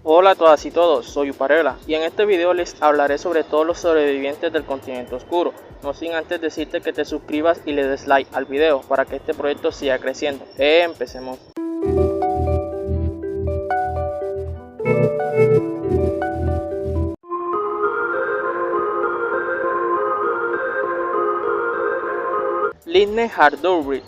Hola a todas y todos, soy Uparela y en este video les hablaré sobre todos los sobrevivientes del continente oscuro, no sin antes decirte que te suscribas y le des like al video para que este proyecto siga creciendo. Empecemos. Lynette Hardoury.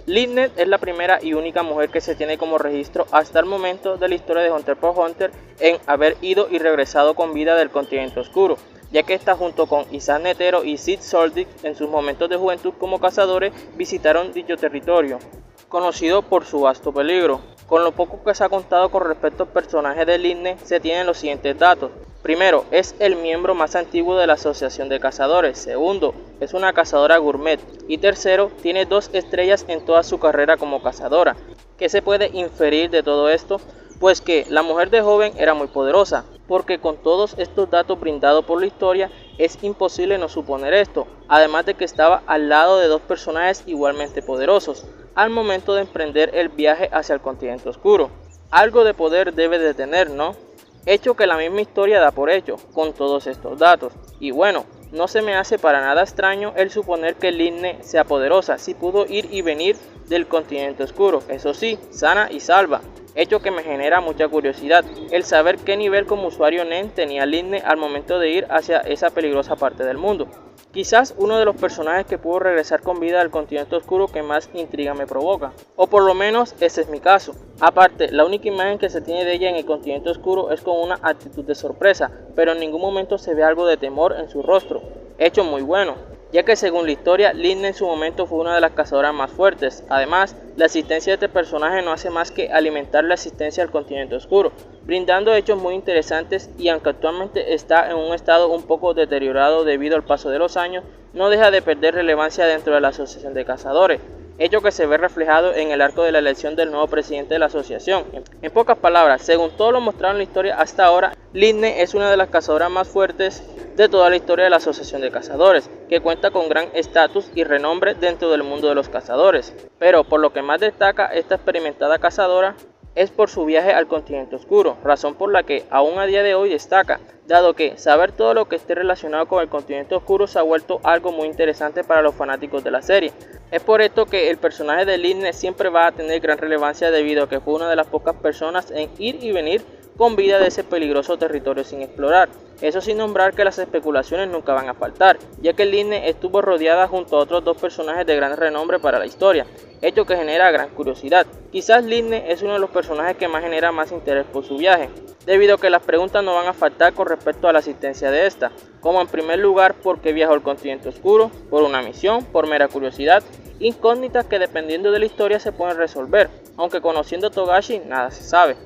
Lynette es la primera y única mujer que se tiene como registro hasta el momento de la historia de Hunter x Hunter en haber ido y regresado con vida del continente oscuro, ya que esta junto con Isaac Netero y Sid Soldic en sus momentos de juventud como cazadores visitaron dicho territorio, conocido por su vasto peligro. Con lo poco que se ha contado con respecto al personaje de Lynette se tienen los siguientes datos. Primero, es el miembro más antiguo de la Asociación de Cazadores. Segundo, es una cazadora gourmet. Y tercero, tiene 2 estrellas en toda su carrera como cazadora. ¿Qué se puede inferir de todo esto? Pues que la mujer de joven era muy poderosa, porque con todos estos datos brindados por la historia, es imposible no suponer esto, además de que estaba al lado de 2 personajes igualmente poderosos, al momento de emprender el viaje hacia el continente oscuro. Algo de poder debe de tener, ¿no? Hecho que la misma historia da por hecho, con todos estos datos. Y bueno, no se me hace para nada extraño el suponer que Lynette sea poderosa, si pudo ir y venir del continente oscuro, eso sí, sana y salva. Hecho que me genera mucha curiosidad, el saber qué nivel como usuario NEN tenía Lynette al momento de ir hacia esa peligrosa parte del mundo. Quizás uno de los personajes que pudo regresar con vida al continente oscuro que más intriga me provoca, o por lo menos ese es mi caso. Aparte, la única imagen que se tiene de ella en el continente oscuro es con una actitud de sorpresa, pero en ningún momento se ve algo de temor en su rostro, hecho muy bueno, ya que según la historia, Lynette en su momento fue una de las cazadoras más fuertes. Además, la existencia de este personaje no hace más que alimentar la existencia del continente oscuro, brindando hechos muy interesantes, y aunque actualmente está en un estado un poco deteriorado debido al paso de los años, no deja de perder relevancia dentro de la Asociación de Cazadores, hecho que se ve reflejado en el arco de la elección del nuevo presidente de la asociación. En pocas palabras, según todo lo mostrado en la historia hasta ahora, Lynette es una de las cazadoras más fuertes de toda la historia de la Asociación de Cazadores, que cuenta con gran estatus y renombre dentro del mundo de los cazadores. Pero por lo que más destaca esta experimentada cazadora es por su viaje al continente oscuro, razón por la que aún a día de hoy destaca, dado que saber todo lo que esté relacionado con el continente oscuro se ha vuelto algo muy interesante para los fanáticos de la serie. Es por esto que el personaje de Lynette siempre va a tener gran relevancia debido a que fue una de las pocas personas en ir y venir con vida de ese peligroso territorio sin explorar. Eso sin nombrar que las especulaciones nunca van a faltar, ya que Lynette estuvo rodeada junto a otros 2 personajes de gran renombre para la historia, hecho que genera gran curiosidad. Quizás Lynette es uno de los personajes que más genera más interés por su viaje, debido a que las preguntas no van a faltar con respecto a la existencia de esta, como en primer lugar por qué viajó al continente oscuro, por una misión, por mera curiosidad, incógnitas que dependiendo de la historia se pueden resolver, aunque conociendo a Togashi nada se sabe.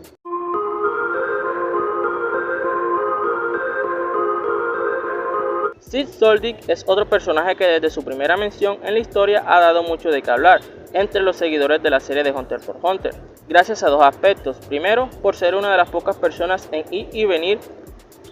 Sid Soldic es otro personaje que desde su primera mención en la historia ha dado mucho de qué hablar entre los seguidores de la serie de Hunter x Hunter, gracias a 2 aspectos. Primero, por ser una de las pocas personas en ir y venir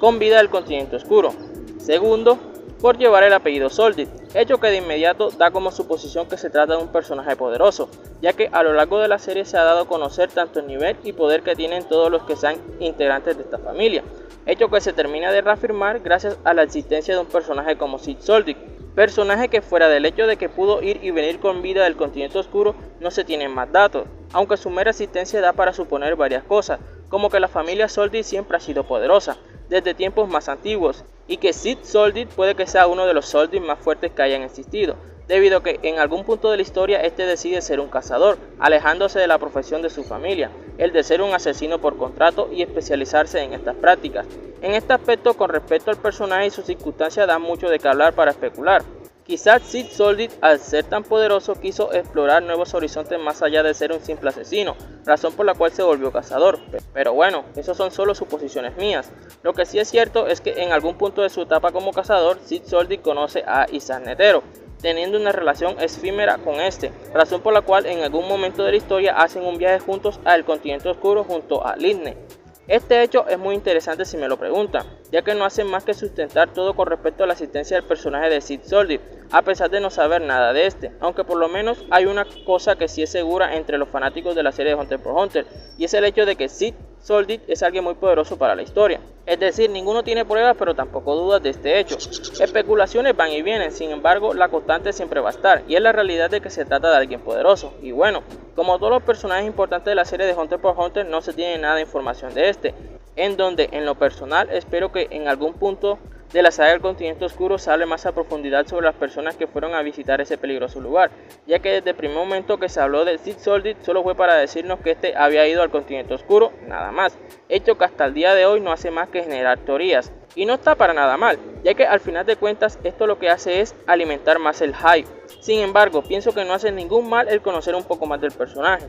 con vida del continente oscuro. Segundo, por llevar el apellido Soldic, hecho que de inmediato da como suposición que se trata de un personaje poderoso, ya que a lo largo de la serie se ha dado a conocer tanto el nivel y poder que tienen todos los que sean integrantes de esta familia, hecho que se termina de reafirmar gracias a la existencia de un personaje como Sid Soldic, personaje que fuera del hecho de que pudo ir y venir con vida del continente oscuro no se tienen más datos, aunque su mera existencia da para suponer varias cosas, como que la familia Soldic siempre ha sido poderosa, desde tiempos más antiguos, y que Sid Soldic puede que sea uno de los Soldic más fuertes que hayan existido, debido a que en algún punto de la historia este decide ser un cazador, alejándose de la profesión de su familia, el de ser un asesino por contrato y especializarse en estas prácticas. En este aspecto, con respecto al personaje y sus circunstancias, da mucho de qué hablar para especular. Quizás Sid Soldic, al ser tan poderoso, quiso explorar nuevos horizontes más allá de ser un simple asesino, razón por la cual se volvió cazador. Pero bueno, eso son solo suposiciones mías. Lo que sí es cierto es que en algún punto de su etapa como cazador, Sid Soldic conoce a Isaac Netero, teniendo una relación efímera con este, razón por la cual en algún momento de la historia hacen un viaje juntos al continente oscuro junto a Lynette. Este hecho es muy interesante si me lo preguntan, ya que no hacen más que sustentar todo con respecto a la existencia del personaje de Sid Soldic, a pesar de no saber nada de este, aunque por lo menos hay una cosa que sí es segura entre los fanáticos de la serie de Hunter x Hunter, y es el hecho de que Sid Soldic es alguien muy poderoso para la historia. Es decir, ninguno tiene pruebas pero tampoco dudas de este hecho. Especulaciones van y vienen, sin embargo la constante siempre va a estar, y es la realidad de que se trata de alguien poderoso. Y bueno, como todos los personajes importantes de la serie de Hunter x Hunter, no se tiene nada de información de este, en donde en lo personal espero que en algún punto de la saga del Continente Oscuro se hable más a profundidad sobre las personas que fueron a visitar ese peligroso lugar, ya que desde el primer momento que se habló de Sid Soldic solo fue para decirnos que este había ido al Continente Oscuro, nada más, hecho que hasta el día de hoy no hace más que generar teorías, y no está para nada mal, ya que al final de cuentas esto lo que hace es alimentar más el hype. Sin embargo, pienso que no hace ningún mal el conocer un poco más del personaje.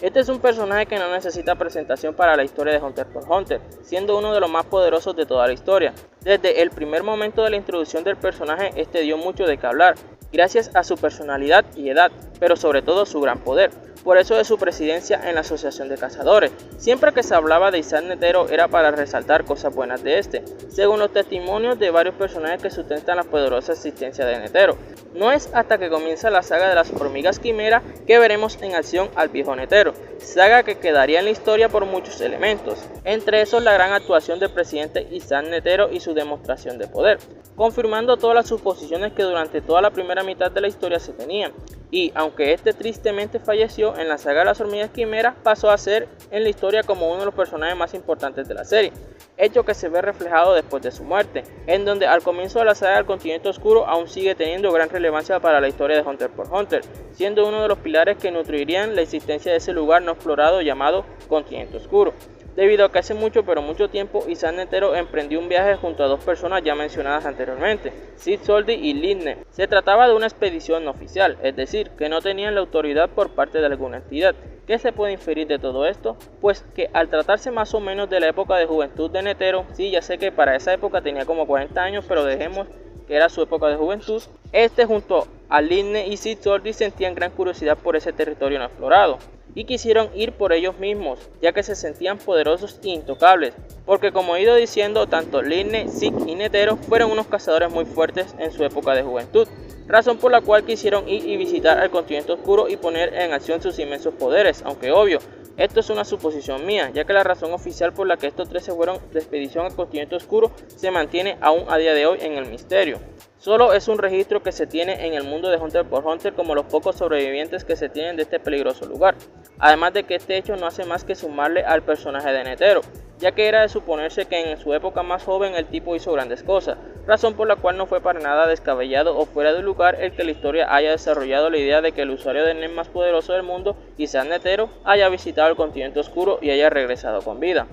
Este es un personaje que no necesita presentación para la historia de Hunter x Hunter, siendo uno de los más poderosos de toda la historia. Desde el primer momento de la introducción del personaje, este dio mucho de qué hablar, gracias a su personalidad y edad, pero sobre todo su gran poder. Por eso de su presidencia en la Asociación de Cazadores. Siempre que se hablaba de Isaac Netero era para resaltar cosas buenas de este, según los testimonios de varios personajes que sustentan la poderosa existencia de Netero. No es hasta que comienza la saga de las hormigas quimera que veremos en acción al viejo Netero, saga que quedaría en la historia por muchos elementos, entre esos la gran actuación del presidente Isaac Netero y su demostración de poder, confirmando todas las suposiciones que durante toda la primera mitad de la historia se tenían. Y aunque este tristemente falleció en la saga de las hormigas quimera, pasó a ser en la historia como uno de los personajes más importantes de la serie, hecho que se ve reflejado después de su muerte, en donde al comienzo de la saga del Continente Oscuro aún sigue teniendo gran relevancia para la historia de Hunter x Hunter, siendo uno de los pilares que nutrirían la existencia de ese lugar no explorado llamado Continente Oscuro. Debido a que hace mucho pero mucho tiempo Isaac Netero emprendió un viaje junto a dos personas ya mencionadas anteriormente, Sid Soldic y Linnet. Se trataba de una expedición no oficial, es decir, que no tenían la autoridad por parte de alguna entidad. ¿Qué se puede inferir de todo esto? Pues que al tratarse más o menos de la época de juventud de Netero, sí, ya sé que para esa época tenía como 40 años, pero dejemos que era su época de juventud, este junto a Linnet y Sid Soldic sentían gran curiosidad por ese territorio no explorado y quisieron ir por ellos mismos, ya que se sentían poderosos e intocables, porque como he ido diciendo, tanto Linnet, Sid y Netero fueron unos cazadores muy fuertes en su época de juventud, razón por la cual quisieron ir y visitar al Continente Oscuro y poner en acción sus inmensos poderes, aunque obvio, esto es una suposición mía, ya que la razón oficial por la que estos tres se fueron de expedición al Continente Oscuro se mantiene aún a día de hoy en el misterio. Solo es un registro que se tiene en el mundo de Hunter x Hunter como los pocos sobrevivientes que se tienen de este peligroso lugar, además de que este hecho no hace más que sumarle al personaje de Netero, ya que era de suponerse que en su época más joven el tipo hizo grandes cosas, razón por la cual no fue para nada descabellado o fuera de lugar el que la historia haya desarrollado la idea de que el usuario de NES más poderoso del mundo, Isaac Netero, haya visitado el Continente Oscuro y haya regresado con vida.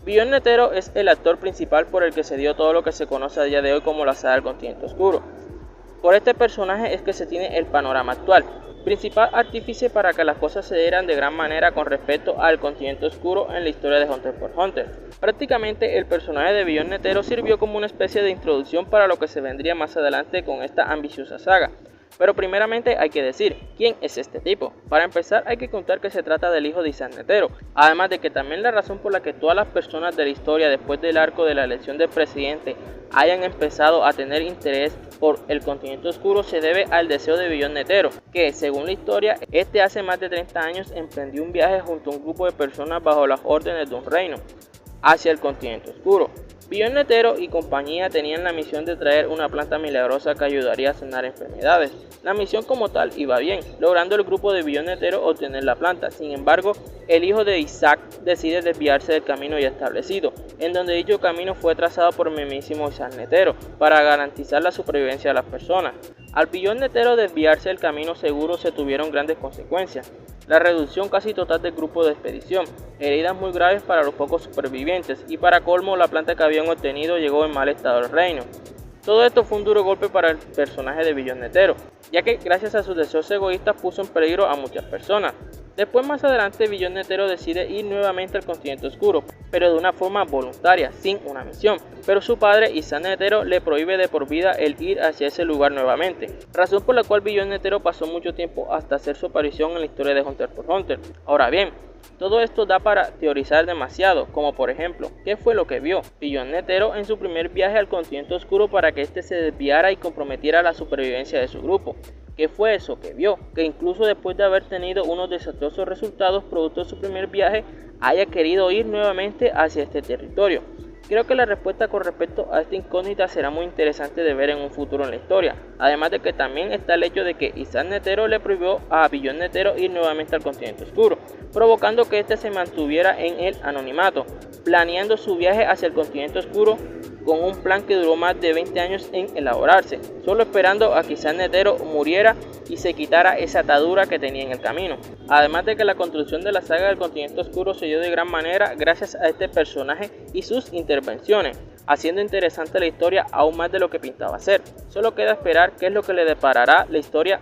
Beyond Netero es el actor principal por el que se dio todo lo que se conoce a día de hoy como la saga del Continente Oscuro. Por este personaje es que se tiene el panorama actual, principal artífice para que las cosas se dieran de gran manera con respecto al Continente Oscuro en la historia de Hunter x Hunter. Prácticamente el personaje de Beyond Netero sirvió como una especie de introducción para lo que se vendría más adelante con esta ambiciosa saga. Pero primeramente hay que decir, ¿quién es este tipo? Para empezar hay que contar que se trata del hijo de Isaac Netero, además de que también la razón por la que todas las personas de la historia después del arco de la elección del presidente hayan empezado a tener interés por el Continente Oscuro se debe al deseo de Beyond Netero, que según la historia, este hace más de 30 años emprendió un viaje junto a un grupo de personas bajo las órdenes de un reino hacia el Continente Oscuro. Beyond Netero y compañía tenían la misión de traer una planta milagrosa que ayudaría a sanar enfermedades. La misión como tal iba bien, logrando el grupo de Beyond Netero obtener la planta. Sin embargo, el hijo de Isaac decide desviarse del camino ya establecido, en donde dicho camino fue trazado por el mismísimo Isaac Netero, para garantizar la supervivencia de las personas. Al Beyond Netero desviarse del camino seguro se tuvieron grandes consecuencias. La reducción casi total del grupo de expedición, heridas muy graves para los pocos supervivientes y para colmo la planta que habían obtenido llegó en mal estado al reino. Todo esto fue un duro golpe para el personaje de Beyond Netero, ya que gracias a sus deseos egoístas puso en peligro a muchas personas. Después más adelante Beyond Netero decide ir nuevamente al Continente Oscuro, pero de una forma voluntaria, sin una misión, pero su padre Isaac Netero le prohíbe de por vida el ir hacia ese lugar nuevamente, razón por la cual Beyond Netero pasó mucho tiempo hasta hacer su aparición en la historia de Hunter x Hunter. Ahora bien, Todo esto da para teorizar demasiado, como por ejemplo, ¿qué fue lo que vio Billón Netero en su primer viaje al continente oscuro para que éste se desviara y comprometiera la supervivencia de su grupo? ¿Qué fue eso que vio? Que incluso después de haber tenido unos desastrosos resultados producto de su primer viaje, haya querido ir nuevamente hacia este territorio. Creo que la respuesta con respecto a esta incógnita será muy interesante de ver en un futuro en la historia, además de que también está el hecho de que Isaac Netero le prohibió a Billón Netero ir nuevamente al continente oscuro, provocando que éste se mantuviera en el anonimato, planeando su viaje hacia el continente oscuro con un plan que duró más de 20 años en elaborarse, solo esperando a que Isaac Netero muriera y se quitara esa atadura que tenía en el camino. Además de que la construcción de la saga del continente oscuro se dio de gran manera gracias a este personaje y sus intervenciones, haciendo interesante la historia aún más de lo que pintaba ser. Solo queda esperar qué es lo que le deparará la historia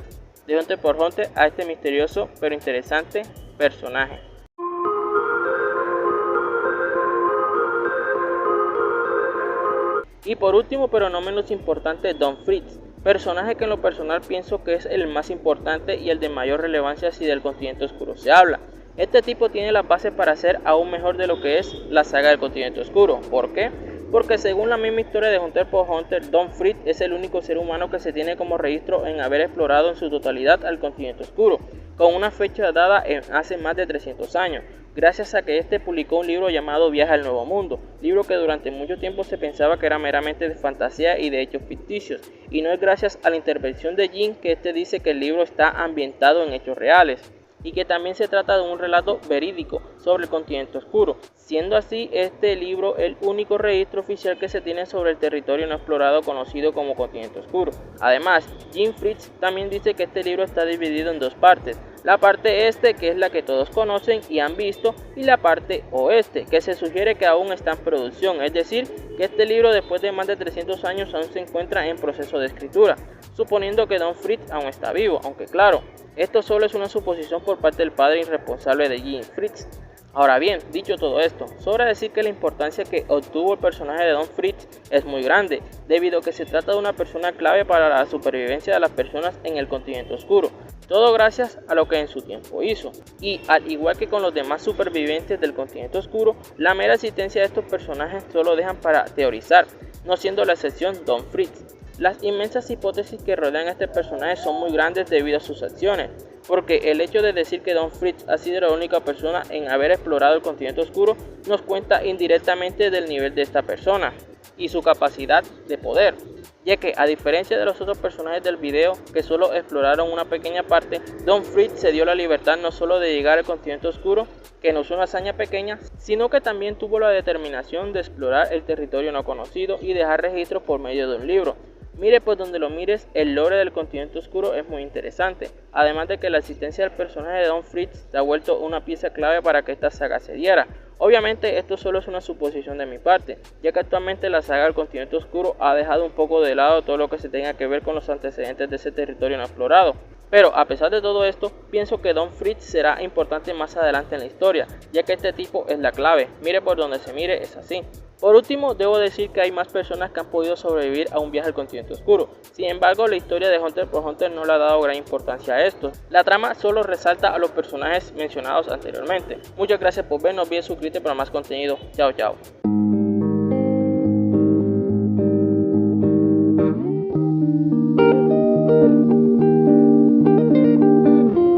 de Hunter x Hunter a este misterioso pero interesante personaje. Y por último, pero no menos importante, Don Fritz, personaje que en lo personal pienso que es el más importante y el de mayor relevancia si del continente oscuro se habla. Este tipo tiene las bases para ser aún mejor de lo que es la saga del continente oscuro. ¿Por qué? Porque según la misma historia de Hunter x Hunter, Don Fritz es el único ser humano que se tiene como registro en haber explorado en su totalidad al continente oscuro, con una fecha dada en hace más de 300 años, gracias a que este publicó un libro llamado Viaje al Nuevo Mundo, libro que durante mucho tiempo se pensaba que era meramente de fantasía y de hechos ficticios, y no es gracias a la intervención de Jin que este dice que el libro está ambientado en hechos reales, y que también se trata de un relato verídico sobre el continente oscuro, siendo así este libro el único registro oficial que se tiene sobre el territorio no explorado conocido como continente oscuro. Además, Jim Fritz también dice que este libro está dividido en dos partes, la parte este, que es la que todos conocen y han visto, y la parte oeste, que se sugiere que aún está en producción, es decir, que este libro después de más de 300 años aún se encuentra en proceso de escritura, suponiendo que Don Fritz aún está vivo, aunque claro, esto solo es una suposición por parte del padre irresponsable de Jim Fritz. Ahora bien, dicho todo esto, sobra decir que la importancia que obtuvo el personaje de Don Fritz es muy grande, debido a que se trata de una persona clave para la supervivencia de las personas en el continente oscuro, todo gracias a lo que en su tiempo hizo. Y al igual que con los demás supervivientes del continente oscuro, la mera existencia de estos personajes solo dejan para teorizar, no siendo la excepción Don Fritz. Las inmensas hipótesis que rodean a este personaje son muy grandes debido a sus acciones, porque el hecho de decir que Don Fritz ha sido la única persona en haber explorado el continente oscuro nos cuenta indirectamente del nivel de esta persona y su capacidad de poder, ya que a diferencia de los otros personajes del video que solo exploraron una pequeña parte, Don Fritz se dio la libertad no solo de llegar al continente oscuro, que no es una hazaña pequeña, sino que también tuvo la determinación de explorar el territorio no conocido y dejar registros por medio de un libro. Mire por donde lo mires, el lore del continente oscuro es muy interesante, además de que la existencia del personaje de Don Fritz se ha vuelto una pieza clave para que esta saga se diera. Obviamente esto solo es una suposición de mi parte, ya que actualmente la saga del continente oscuro ha dejado un poco de lado todo lo que se tenga que ver con los antecedentes de ese territorio no explorado. Pero a pesar de todo esto, pienso que Don Fritz será importante más adelante en la historia, ya que este tipo es la clave, mire por donde se mire, es así. Por último, debo decir que hay más personas que han podido sobrevivir a un viaje al continente oscuro. Sin embargo, la historia de Hunter x Hunter no le ha dado gran importancia a esto. La trama solo resalta a los personajes mencionados anteriormente. Muchas gracias por ver, no olvides suscribirte para más contenido. Chao, chao.